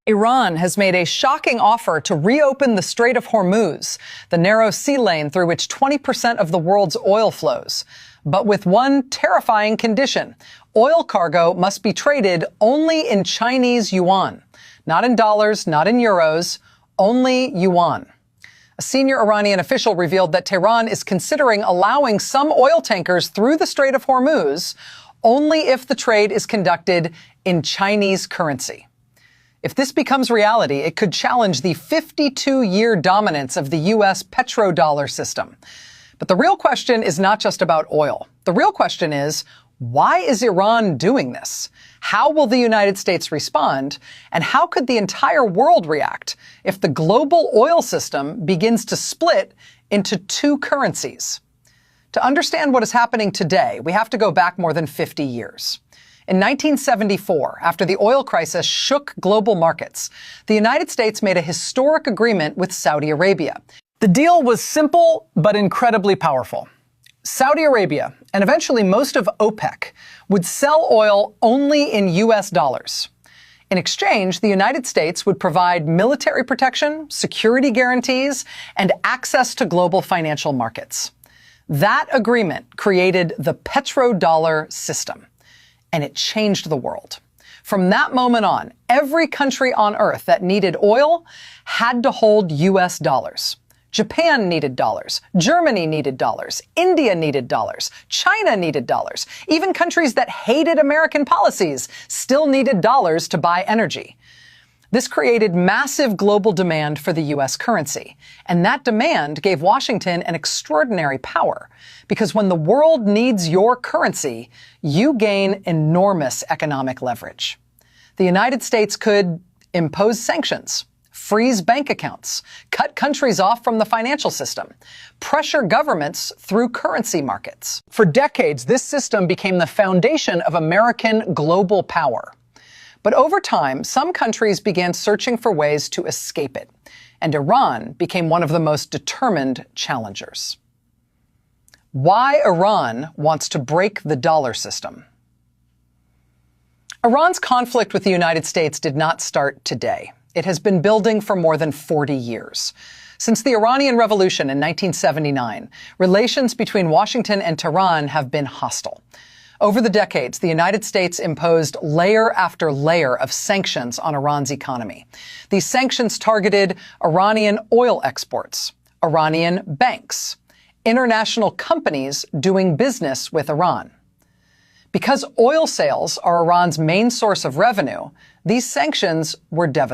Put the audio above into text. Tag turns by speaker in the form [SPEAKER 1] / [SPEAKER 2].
[SPEAKER 1] Iran has made a shocking offer to reopen the Strait of Hormuz, the narrow sea lane through which 20% of the world's oil flows. But with one terrifying condition: oil cargo must be traded only in Chinese yuan. Not in dollars, not in euros, only yuan. A senior Iranian official revealed that Tehran is considering allowing some oil tankers through the Strait of Hormuz only if the trade is conducted in Chinese currency. If this becomes reality, it could challenge the 52-year dominance of the U.S. petrodollar system. But the real question is not just about oil. The real question is, why is Iran doing this? How will the United States respond? And how could the entire world react if the global oil system begins to split into two currencies? To understand what is happening today, we have to go back more than 50 years. In 1974, after the oil crisis shook global markets, the United States made a historic agreement with Saudi Arabia. The deal was simple but incredibly powerful. Saudi Arabia, and eventually most of OPEC, would sell oil only in U.S. dollars. In exchange, the United States would provide military protection, security guarantees, and access to global financial markets. That agreement created the petrodollar system. And it changed the world. From that moment on, every country on earth that needed oil had to hold U.S. dollars. Japan needed dollars. Germany needed dollars. India needed dollars. China needed dollars. Even countries that hated American policies still needed dollars to buy energy. This created massive global demand for the U.S. currency. And that demand gave Washington an extraordinary power. Because when the world needs your currency, you gain enormous economic leverage. The United States could impose sanctions, freeze bank accounts, cut countries off from the financial system, pressure governments through currency markets. For decades, this system became the foundation of American global power. But over time, some countries began searching for ways to escape it, and Iran became one of the most determined challengers. Why Iran wants to break the dollar system. Iran's conflict with the United States did not start today. It has been building for more than 40 years. Since the Iranian Revolution in 1979, relations between Washington and Tehran have been hostile. Over the decades, the United States imposed layer after layer of sanctions on Iran's economy. These sanctions targeted Iranian oil exports, Iranian banks, international companies doing business with Iran. Because oil sales are Iran's main source of revenue, these sanctions were devastating.